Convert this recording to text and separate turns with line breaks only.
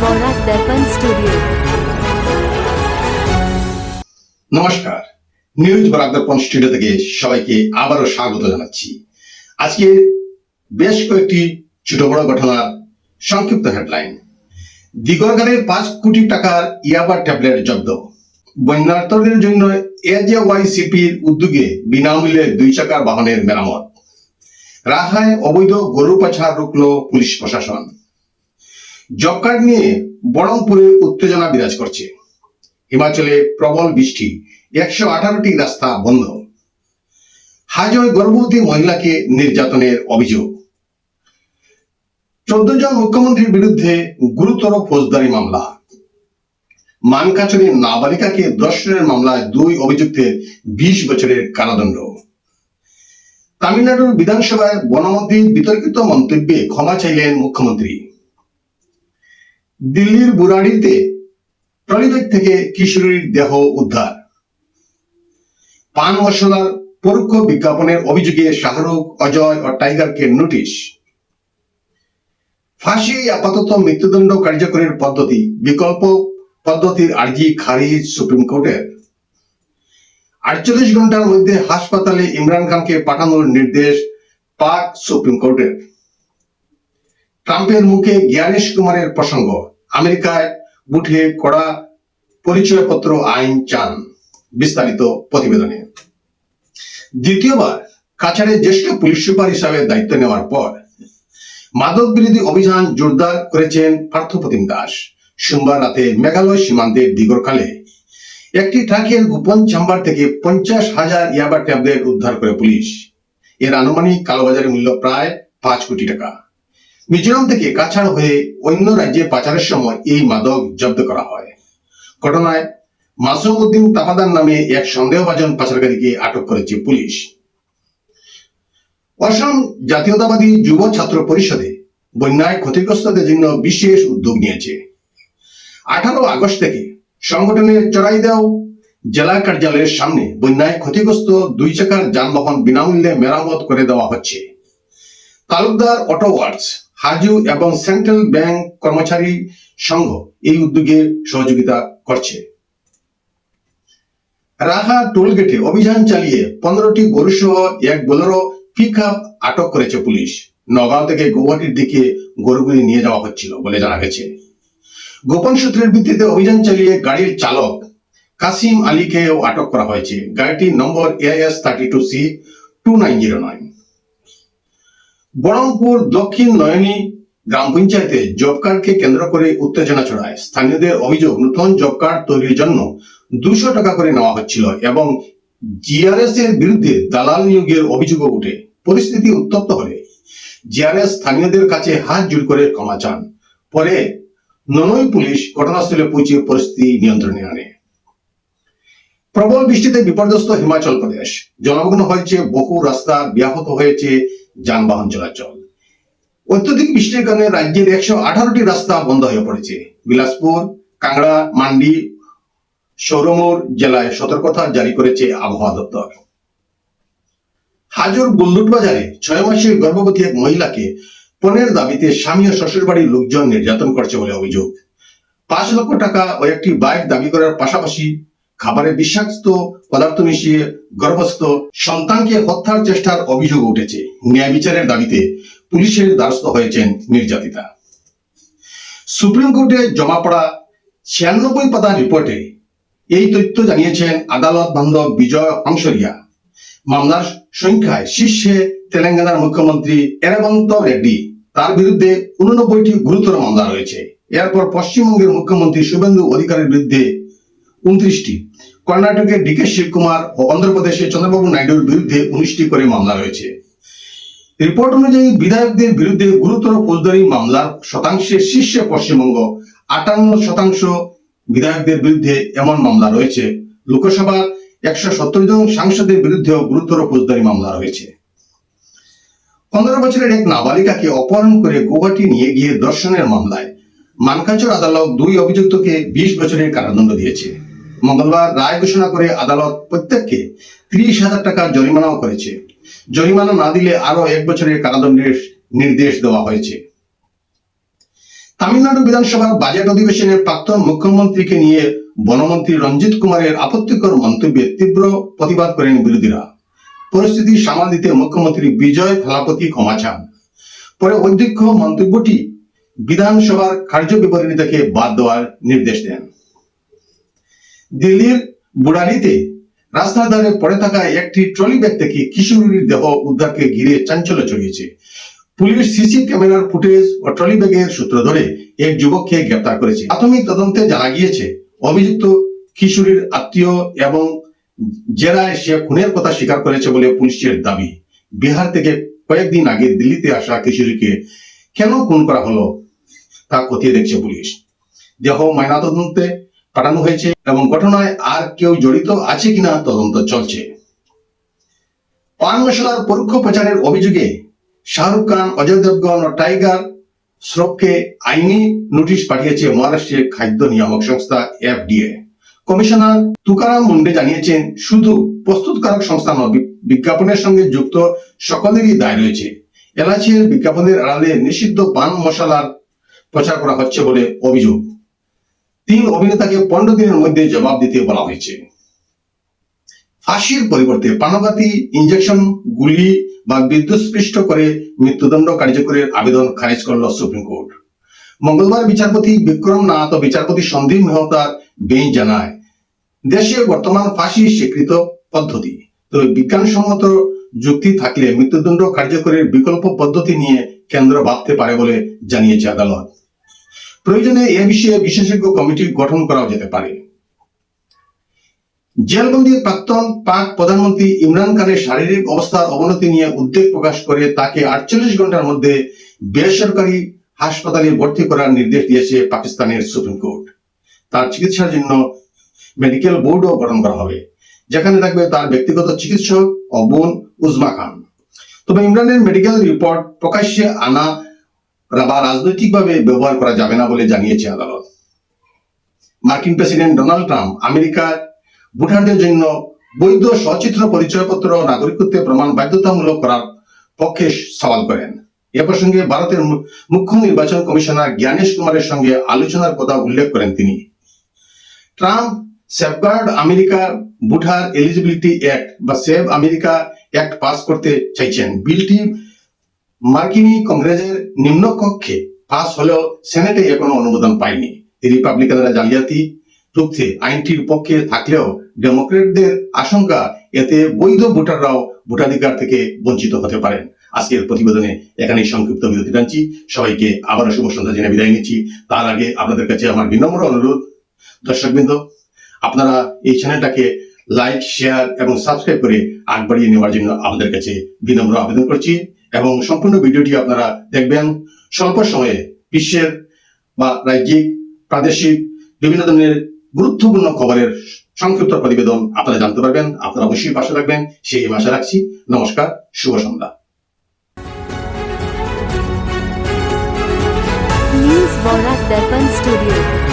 বরাক দর্পণ studio.
নমস্কার, news Barak দর্পণ studio থেকে সবাইকে আবারও স্বাগত জানাচ্ছি। আজকে বেশ কয়েকটি ছোট বড় ঘটনার সংক্ষিপ্ত হেডলাইন। দিগরগাঁরে 5 কোটি টাকার ইয়াবা ট্যাবলেট জব্দ। বন্যার্তদের জন্য এজেওয়াইসিপির উদ্যোগে বিনামূল্যে 2 চাকার বাহনের মেরামত। রাহায় অবৈধ গরু পাচার রুখল পুলিশ প্রশাসন। জব কার্ড নিয়ে বরংপুরে উত্তেজনা বিরাজ করছে। হিমাচলে প্রবল বৃষ্টি, 118টি রাস্তা বন্ধ। হাজয় গর্ভবতী মহিলাকে নির্যাতনের অভিযোগ। 14 জন মুখ্যমন্ত্রীর বিরুদ্ধে গুরুতর ফৌজদারি মামলা। মানকাচরে নাবালিকাকে ধর্ষণের মামলায় 2 অভিযুক্তের 20 বছরের কারাদণ্ড। তামিলনাড়ুর বিধানসভায় বনমন্ত্রীর বিতর্কিত মন্তব্যে ক্ষমা চাইলেন মুখ্যমন্ত্রী। দিল্লির বুরাড়িতে ট্রলিব্যাগ থেকে কিশোরীর দেহ উদ্ধার। পান মশলার পরোক্ষ বিজ্ঞাপনের অভিযোগে শাহরুখ, অজয় ও টাইগারকে নোটিশ। ফাঁসি আপাতত মৃত্যুদণ্ড কার্যকরের পদ্ধতি, বিকল্প পদ্ধতির আর্জি খারিজ সুপ্রিম কোর্টের। 48 ঘন্টার মধ্যে হাসপাতালে ইমরান খানকে পাঠানোর নির্দেশ পাক সুপ্রিম কোর্টের। ট্রাম্পের মুখে জ্ঞানেশ কুমারের প্রসঙ্গ, আমেরিকায় উঠে কড়া পরিচয়পত্র আইন চান। বিস্তারিত প্রতিবেদনে। দ্বিতীয়বার কাছাড়ে জ্যেষ্ঠ পুলিশ সুপার হিসাবে দায়িত্ব নেওয়ার পর মাদক বিরোধী অভিযান জোরদার করেছেন পার্থপ্রতিম দাস। সোমবার রাতে মেঘালয় সীমান্তের দিগরখালে একটি ট্রাকের গোপন চেম্বার থেকে 50,000 ইয়াবা ট্যাবলেট উদ্ধার করে পুলিশ। এর আনুমানিক কালোবাজারের মূল্য প্রায় 5 কোটি টাকা। মিজোরাম থেকে কাছাড় হয়ে অন্য রাজ্যে পাচারের সময় এই মাদক জব্দ করা হয়। ঘটনায় মাসুম উদ্দিন তাপাদার নামে এক সন্দেহভাজন পাচারকারীকে আটক করেছে পুলিশ। অসম জাতীয়তাবাদী যুব ছাত্র পরিষদে বন্যায় ক্ষতিগ্রস্তদের জন্য বিশেষ উদ্যোগ নিয়েছে। 18 আগস্ট থেকে সংগঠনের চড়াইদেও জেলা কার্যালয়ের সামনে বন্যায় ক্ষতিগ্রস্ত 2 চাকার যানবাহন বিনামূল্যে মেরামত করে দেওয়া হচ্ছে। তালুকদার অটো ওয়ার্কস, হাজু এবং সেন্ট্রাল ব্যাংক কর্মচারী সংঘ এই উদ্যোগে সহযোগিতা করছে। রাহা টোলগেটে অভিযান চালিয়ে 15টি গরু সহ এক বোলেরো পিকআপ আটক করেছে পুলিশ। নগাঁও থেকে গুয়াহাটির দিকে গরুগুলি নিয়ে যাওয়া হচ্ছিল বলে জানা গেছে। গোপন সূত্রের ভিত্তিতে অভিযান চালিয়ে গাড়ির চালক কাসিম আলীকেও আটক করা হয়েছে। গাড়িটির নম্বর AS32C 2909। বরংপুর দক্ষিণ নয়নী গ্রাম পঞ্চায়েতে জব কার্ডকে কেন্দ্র করে উত্তেজনা ছড়ায়। স্থানীয়দের অভিযোগ, নতুন জব কার্ড তৈরির জন্য 200 টাকা করে নেওয়া হচ্ছিল এবং জিআরএস এর বিরুদ্ধে দালাল নিয়োগের অভিযোগও ওঠে। পরিস্থিতি উত্তপ্ত হলে জিআরএস স্থানীয়দের কাছে হাত জোড় করে ক্ষমা চান। পরে ননই পুলিশ ঘটনাস্থলে পৌঁছে পরিস্থিতি নিয়ন্ত্রণে আনে। প্রবল বৃষ্টিতে বিপর্যস্ত হিমাচল প্রদেশ। জলমগ্ন হয়েছে বহু রাস্তা, ব্যাহত হয়েছে যানবাহন চলাচল। অত্যধিক বৃষ্টির কারণে রাজ্যের 118টি রাস্তা বন্ধ হয়ে পড়েছে। বিলাসপুর, কাংড়া, মান্ডি, সৌরমোর জেলায় সতর্কতা জারি করেছে আবহাওয়া দপ্তর। হাজোর বুল্লুট বাজারে 6 মাসের গর্ভবতী এক মহিলাকে পণের দাবিতে স্বামী ও শ্বশুর বাড়ির লোকজন নির্যাতন করছে বলে অভিযোগ। 5 লক্ষ টাকা ও একটি বাইক দাবি করার পাশাপাশি খাবারে বিষাক্ত পদার্থ মিশিয়ে গর্ভস্থ সন্তানকে হত্যার চেষ্টার অভিযোগ উঠেছে। ন্যায় বিচারের দাবিতে পুলিশের দ্বারস্থ হয়েছেন নির্যাতিতা। সুপ্রিম কোর্টে জমা পড়া 96 পাতার রিপোর্টে এই তথ্য জানিয়েছেন আদালত বান্ধব বিজয় হংসরিয়া। মামলার সংখ্যায় শীর্ষে তেলেঙ্গানার মুখ্যমন্ত্রী রেবন্ত রেড্ডি। তার বিরুদ্ধে 89টি গুরুতর মামলা রয়েছে। এরপর পশ্চিমবঙ্গের মুখ্যমন্ত্রী শুভেন্দু অধিকারীর বিরুদ্ধে 29টি, কর্ণাটকের ডিকে শিবকুমার ও অন্ধ্রপ্রদেশের চন্দ্রবাবু নাইডুর বিরুদ্ধে 19টি করে মামলা রয়েছে। রিপোর্ট অনুযায়ী বিধায়কদের বিরুদ্ধে গুরুতর ফৌজদারি মামলার শতাংশের শীর্ষে পশ্চিমবঙ্গ। 58% বিধায়কদের বিরুদ্ধে এমন মামলা রয়েছে। লোকসভার 170 জন সাংসদের বিরুদ্ধেও গুরুতর ফৌজদারি মামলা রয়েছে। 15 বছরের এক নাবালিকাকে অপহরণ করে গুয়াহাটি নিয়ে গিয়ে ধর্ষণের মামলায় মানকাচর আদালত 2 অভিযুক্তকে 20 বছরের কারাদণ্ড দিয়েছে। মঙ্গলবার রায় ঘোষণা করে আদালত প্রত্যেককে 30,000 টাকা জরিমানাও করেছে। জরিমানা না দিলে আরো 1 বছরের কারাদণ্ডের নির্দেশ দেওয়া হয়েছে। তামিলনাড়ু বিধানসভার বাজেট অধিবেশনে প্রাক্তন মুখ্যমন্ত্রীকে নিয়ে বনমন্ত্রী রঞ্জিত কুমারের আপত্তিকর মন্তব্যে তীব্র প্রতিবাদ করেন বিরোধীরা। পরিস্থিতি সামাল দিতে মুখ্যমন্ত্রী বিজয় থালাপতি ক্ষমা চান। পরে অধ্যক্ষ মন্তব্যটি বিধানসভার কার্যবিবরণী থেকে বাদ দেওয়ার নির্দেশ দেন। দিল্লির বুড়ারিতে রাস্তার ধারে পড়ে থাকা একটি ট্রলি ব্যাগ থেকে কিশোরীর দেহ উদ্ধারকে ঘিরে চাঞ্চল্য ছড়িয়েছে। পুলিশ সিসি ক্যামেরার ফুটেজ ও ট্রলি ব্যাগের সূত্র ধরে এক যুবককে গ্রেপ্তার করেছে। প্রাথমিক তদন্তে জানা গিয়েছে অভিযুক্ত কিশোরীর আত্মীয় এবং জেরায় সে খুনের কথা স্বীকার করেছে বলে পুলিশের দাবি। বিহার থেকে কয়েকদিন আগে দিল্লিতে আসা কিশোরীকে কেন খুন করা হলো তা খতিয়ে দেখছে পুলিশ। দেহ ময়নাতদন্তে পাঠানো হয়েছে এবং ঘটনায় আর কেউ জড়িত আছে কিনা তদন্ত চলছে। পান মশলার পরোক্ষ প্রচারের অভিযোগে শাহরুখ খান, অজয় দেবগন ও টাইগার শ্রফকে আইনি নোটিশ পাঠিয়েছে মহারাষ্ট্রের খাদ্য নিয়ামক সংস্থা FDA। কমিশনার তুকারাম মুন্ডে জানিয়েছেন, শুধু প্রস্তুতকারক সংস্থা নয়, বিজ্ঞাপনের সঙ্গে যুক্ত সকলেরই দায় রয়েছে। এলাচের বিজ্ঞাপনের আড়ালে নিষিদ্ধ পান মশলার প্রচার করা হচ্ছে বলে অভিযোগ। 3 অভিনেতাকে 15 দিনের মধ্যে জবাব দিতে বলা হয়েছে। ফাঁসির পরিবর্তে প্রাণঘাতী ইনজেকশন, গুলি বা বিদ্যুৎস্পৃষ্ট করে মৃত্যুদণ্ড কার্যকরের আবেদন খারিজ করল সুপ্রিম কোর্ট। মঙ্গলবার বিচারপতি বিক্রম নাথ ও বিচারপতি সন্দীপ মেহতার বেঞ্চ জানায়, দেশে বর্তমান ফাঁসি স্বীকৃত পদ্ধতি, তবে বিজ্ঞানসম্মত যুক্তি থাকলে মৃত্যুদণ্ড কার্যকরের বিকল্প পদ্ধতি নিয়ে কেন্দ্র ভাবতে পারে বলে জানিয়েছে আদালত। প্রয়োজনে এ বিষয়ে বিশেষজ্ঞ কমিটি গঠন করাও যেতে পারে। জেলবন্দি প্রাক্তন পাক প্রধানমন্ত্রী ইমরান খানের শারীরিক অবস্থার অবনতি নিয়ে উদ্বেগ প্রকাশ করে তাকে 48 ঘন্টার মধ্যে বেসরকারি হাসপাতালে ভর্তি করার নির্দেশ দিয়েছে পাকিস্তানের সুপ্রিম কোর্ট। তার চিকিৎসার জন্য মেডিকেল বোর্ডও গঠন করা হবে, যেখানে থাকবে তার ব্যক্তিগত চিকিৎসক ও বোন উজমা খান। তবে ইমরানের মেডিকেল রিপোর্ট প্রকাশ্যে আনা বা রাজনৈতিকভাবে ব্যবহার করা যাবে না বলে জানিয়েছে আদালত। মার্কিন প্রেসিডেন্ট ডোনাল্ড ট্রাম্প আমেরিকার ভোটারদের জন্য বৈধ সচিত্র পরিচয়পত্র ও নাগরিকত্বের প্রমাণ বাধ্যতামূলক করার পক্ষে সওয়াল করেন। এ প্রসঙ্গে ভারতের মুখ্য নির্বাচন কমিশনার জ্ঞানেশ কুমারের সঙ্গে আলোচনার কথা উল্লেখ করেন তিনি। Trump safeguard America voter eligibility act বা সেভ আমেরিকা অ্যাক্ট পাস করতে চাইছেন। বিলটি মার্কিনী কংগ্রেসের নিম্নকক্ষে পাস হলেও সেনেটে এখনো অনুমোদন পায়নি। রিপাবলিকানরা জালিয়াতি রুখতে আইনটির পক্ষে থাকলেও ডেমোক্রেটদের আশঙ্কা এতে বৈধ ভোটাররাও ভোটাধিকার থেকে বঞ্চিত হতে পারেন। আজকের প্রতিবেদনে এখানেই সংক্ষিপ্ত বিরতি টানছি। সবাইকে আবারও শুভ সন্ধ্যা জেনে বিদায় নিচ্ছি। তার আগে আপনাদের কাছে আমার বিনম্র অনুরোধ, দর্শকবৃন্দ, আপনারা এই চ্যানেলটাকে লাইক, শেয়ার এবং সাবস্ক্রাইব করে আগ বাড়িয়ে নেওয়ার জন্য আমাদের কাছে বিনম্র আবেদন করছি এবং সম্পূর্ণ ভিডিওটি আপনারা দেখবেন। স্বল্প সময়ে বিশ্বের বা রাজ্যিক, প্রাদেশিক বিভিন্ন ধরনের গুরুত্বপূর্ণ খবরের সংক্ষিপ্ত প্রতিবেদন আপনারা জানতে পারবেন। আপনারা অবশ্যই পাশে থাকবেন সেই আশা রাখছি। নমস্কার, শুভ সন্ধ্যা।
न्यूज़ बौराक दर्पण स्टूडियो।